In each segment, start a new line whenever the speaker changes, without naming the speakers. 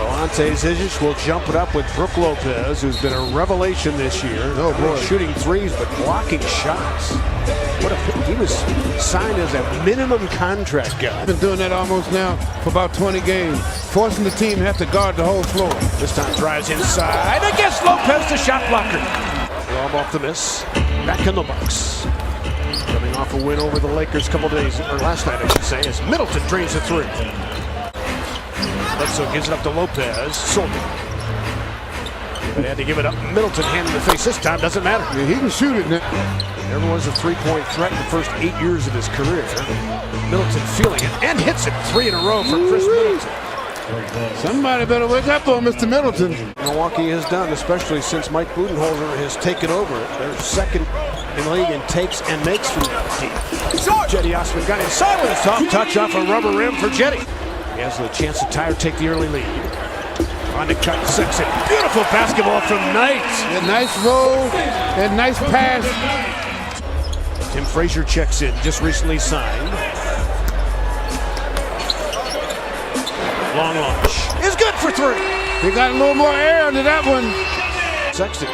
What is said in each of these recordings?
So Ante Zizic will jump it up with Brook Lopez, who's been a revelation this year.
Oh boy,
shooting threes but blocking shots. He was signed as a minimum contract guy.
Been doing that almost now for about 20 games, forcing the team to have to guard the whole floor.
This time drives inside against Lopez, the shot blocker. Lob off the miss. Back in the box. Coming off a win over the Lakers a couple days, or last night I should say, as Middleton drains the three. Bledsoe gives it up to Lopez. Sorkin. But had to give it up. Middleton hand in the face this time. Doesn't matter.
Yeah, he can shoot it now.
Never was a three-point threat in the first 8 years of his career. Middleton feeling it and hits it. 3 in a row for Chris Middleton.
Somebody better wake up on Mr. Middleton.
Milwaukee has done, especially since Mike Budenholzer has taken over. They're second in the league in takes and makes from deep. Jetty Osman got inside with a soft touch off a rubber rim for Jetty. He has the chance to tie or take the early lead. On the cut, Sexton. Beautiful basketball from Knight.
A nice roll and nice pass.
Tim Frazier checks in, just recently signed. Long launch is good for 3.
He got a little more air under that one.
Sexton.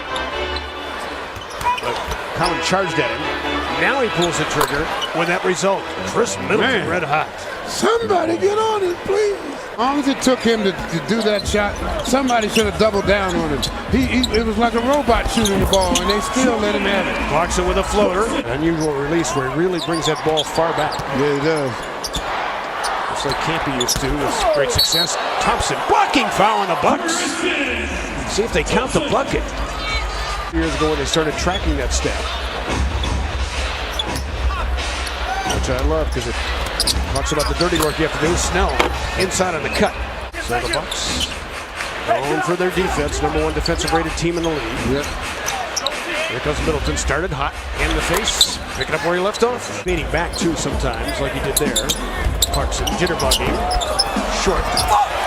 But Collin charged at him. Now he pulls the trigger with that result. Chris Middleton red hot.
Somebody get on it, please. As long as it took him to do that shot, somebody should have doubled down on him. It was like a robot shooting the ball, and they still let him have it.
Clarkson with a floater. Unusual release where he really brings that ball far back.
Yeah, he does.
Just like Campy used to with great success. Thompson blocking foul on the Bucks. See if they count the bucket. Years ago when they started tracking that stat. Which I love because it talks about the dirty work you have to do. Snell inside on the cut. So the Bucks known for their defense, #1 defensive rated team in the league.
Yep.
Here comes Middleton, started hot, hand in the face, picking up where he left off. Leaning back too sometimes, like he did there. Clarkson jitterbugging, short.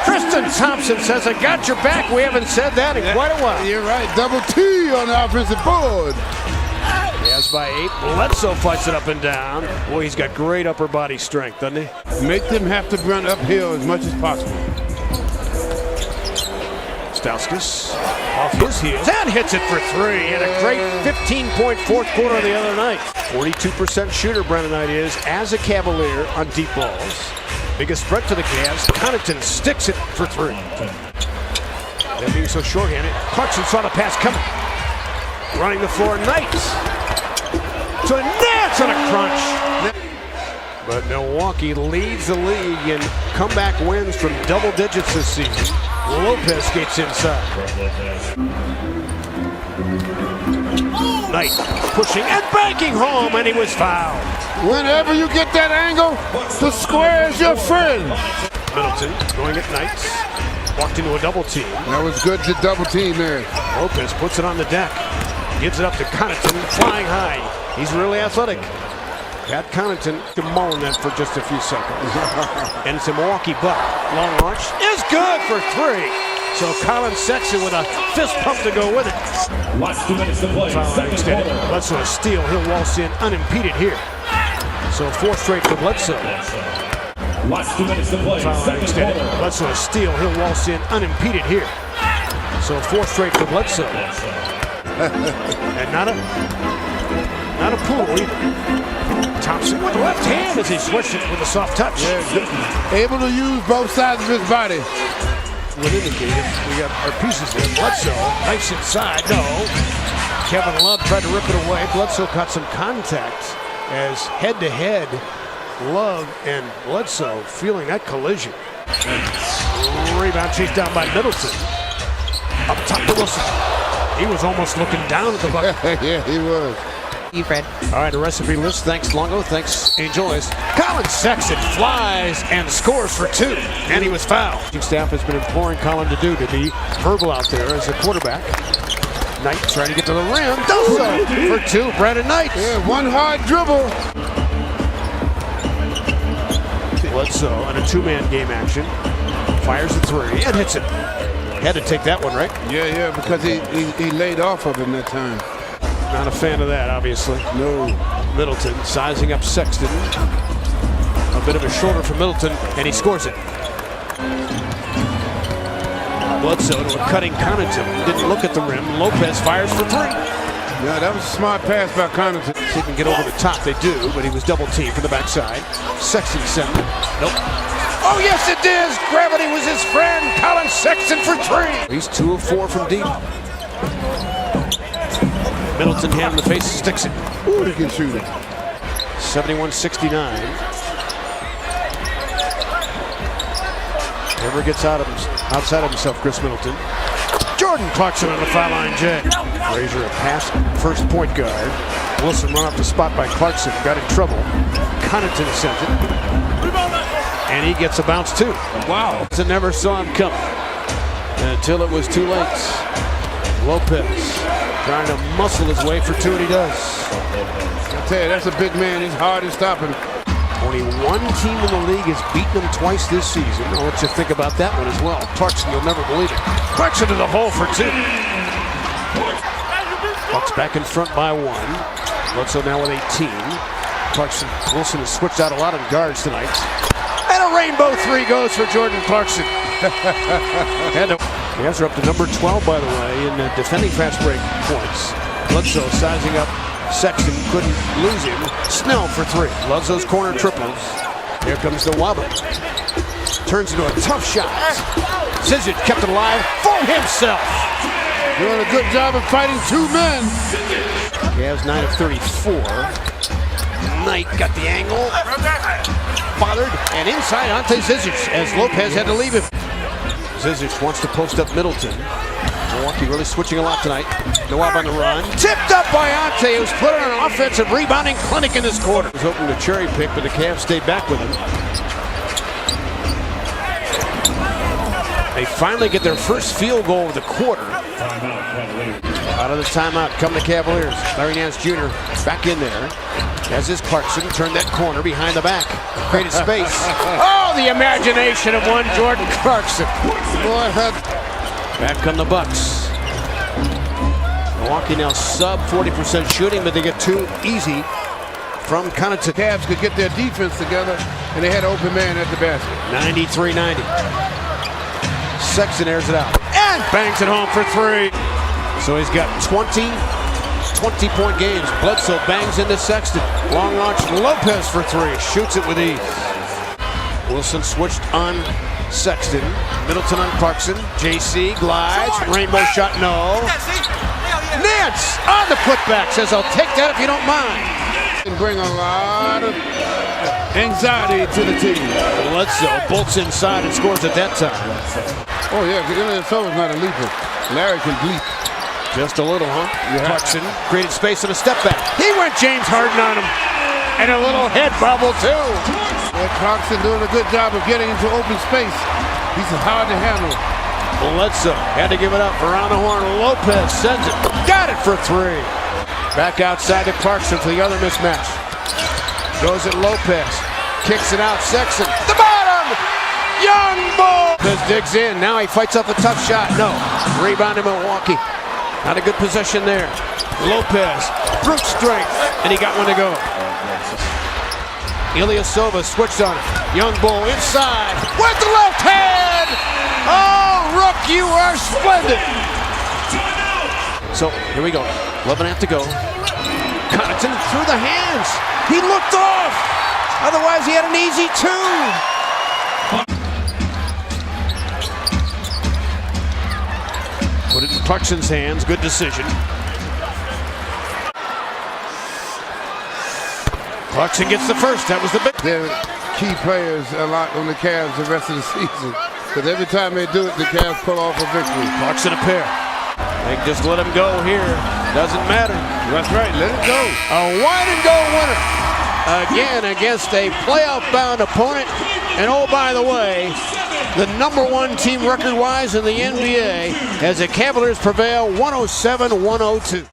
Tristan Thompson says, "I got your back." We haven't said that in quite a while.
You're right, double T on the offensive board.
He has by 8. Bledsoe fights it up and down. Boy, he's got great upper body strength, doesn't he?
Make them have to run uphill as much as possible.
Stauskas off his heels and hits it for 3. And a great 15-point fourth quarter the other night. 42% shooter Brandon Knight is as a Cavalier on deep balls. Biggest threat to the Cavs. Connaughton sticks it for 3. That being so shorthanded, Clarkson saw the pass coming. Running the floor, Knight. So Nance on a crunch. But Milwaukee leads the league in comeback wins from double digits this season. Lopez skates inside. Knight pushing and banking home, and he was fouled.
Whenever you get that angle, the square is your friend.
Middleton going at Knight. Walked into a double team.
That was good to double team there.
Lopez puts it on the deck. Gives it up to Connaughton, flying high. He's really athletic. Pat Connaughton mulling that for just a few seconds. And it's a Milwaukee buck. Long launch is good for 3. So Collin Sexton with a fist pump to go with it.
Watch 2 minutes to play.
Foul extended. Bledsoe a steal. He'll waltz in unimpeded here. So 4th straight for Bledsoe.
Watch 2 minutes to play.
Foul extended. Bledsoe a steal. He'll waltz in unimpeded here. So 4th straight for Bledsoe. And not a pool either. Thompson with the left hand as he switched it with a soft touch.
Yeah, able to use both sides of his body.
Would indicate it. We got our pieces there. Bledsoe, nice inside. No. Kevin Love tried to rip it away. Bledsoe caught some contact as head-to-head Love and Bledsoe feeling that collision. Rebound chased down by Middleton. Up top to Wilson. He was almost looking down at the bucket.
Yeah, he was.
You, Fred.
All right, a recipe list. Thanks, Longo. Thanks, Angel. Collin Sexton flies and scores for 2. And he was fouled. Team staff has been imploring Collin to be verbal out there as a quarterback. Knight trying to get to the rim. Does so for 2. Brandon Knight.
Yeah, one hard dribble.
Bledsoe on a 2-man game action. Fires a 3 and hits it. Had to take that one, right?
Yeah, because he laid off of him that time.
Not a fan of that, obviously.
No.
Middleton sizing up Sexton. A bit of a shoulder for Middleton, and he scores it. Bledsoe to a cutting Connaughton. Didn't look at the rim. Lopez fires for three.
Yeah, that was a smart pass by Connaughton.
See if he can get over the top. They do, but he was double teamed from the backside. Sexton center. Nope. Oh, yes, it is. Gravity was his friend. Colin Sexton for three. He's 2 of 4 from deep. Middleton hand in the face, sticks it.
Ooh, he can shoot it.
71-69. Never gets outside of himself, Chris Middleton. Jordan Clarkson on the foul line, Jay. Frazier a pass, first point guard. Wilson run off the spot by Clarkson, got in trouble. Connaughton sent it. And he gets a bounce too. Wow. So never saw him coming until it was too late. Lopez trying to muscle his way for two, and he does.
I tell you, that's a big man. He's hard to stop him.
Only one team in the league has beaten them twice this season. I'll let you think about that one as well. Clarkson, you'll never believe it. Clarkson to the hole for two. Bucks back in front by 1. Bledsoe now with 18. Wilson has switched out a lot of guards tonight. And a rainbow three goes for Jordan Clarkson. And the Cavs are up to number 12, by the way, in defending fast break points. Bledsoe sizing up Sexton, couldn't lose him. Snell for three. Loves those corner triples. Here comes the wobble. Turns into a tough shot. Zizic kept it alive for himself.
Doing a good job of fighting two men.
Cavs 9 of 34. Knight got the angle. Bothered and inside Ante Zizic as Lopez had to leave him. Zizic wants to post up Middleton. Milwaukee really switching a lot tonight. Noab on the run. Tipped up by Ante, who's put on an offensive rebounding clinic in this quarter. He was hoping to cherry pick, but the Cavs stayed back with him. They finally get their first field goal of the quarter. Out of the timeout come the Cavaliers. Larry Nance Jr. back in there. As is Clarkson, turned that corner behind the back. Created space. Oh, the imagination of one Jordan Clarkson.
Boy,
back come the Bucks. Milwaukee now sub 40% shooting, but they get too easy from Connaughton.
Cavs could get their defense together, and they had an open man at the basket.
93-90. Sexton airs it out and bangs it home for three. So he's got 20-point games. Bledsoe bangs into Sexton. Long launch, Lopez for three. Shoots it with ease. Wilson switched on Sexton. Middleton on Clarkson. JC glides. Rainbow shot, no. Nance on the putback. Says, I'll take that if you don't mind.
And bring a lot of anxiety to the team.
Bledsoe bolts inside and scores at that time.
Oh, yeah, Ilyasova is not a leaper. Larry can leap.
Just a little, huh? Yeah. Clarkson created space on a step back. He went James Harden on him. And a little head bobble, too.
Yeah, Clarkson doing a good job of getting into open space. He's hard to handle.
Bledsoe had to give it up around the horn. Lopez sends it. Got it for three. Back outside to Clarkson for the other mismatch. Goes at Lopez. Kicks it out. Sexton. The bottom! Young Bull! Lopez digs in. Now he fights up a tough shot. No. Rebound in Milwaukee. Not a good possession there. Lopez, brute strength, and he got one to go. Ilyasova switched on it. Young Bull inside with the left hand. Oh, Rook, you are splendid. So here we go. 11.5 to go. Connaughton through the hands. He looked off. Otherwise, he had an easy two. Put it in Clarkson's hands. Good decision. Clarkson gets the first. That was the big.
They're key players a lot on the Cavs the rest of the season. Because every time they do it, the Cavs pull off a victory.
Clarkson a pair. They just let him go here. Doesn't matter.
That's right. Let it go.
A wide and go winner. Again against a playoff-bound opponent. And oh, by the way, the #1 team record-wise in the NBA as the Cavaliers prevail 107-102.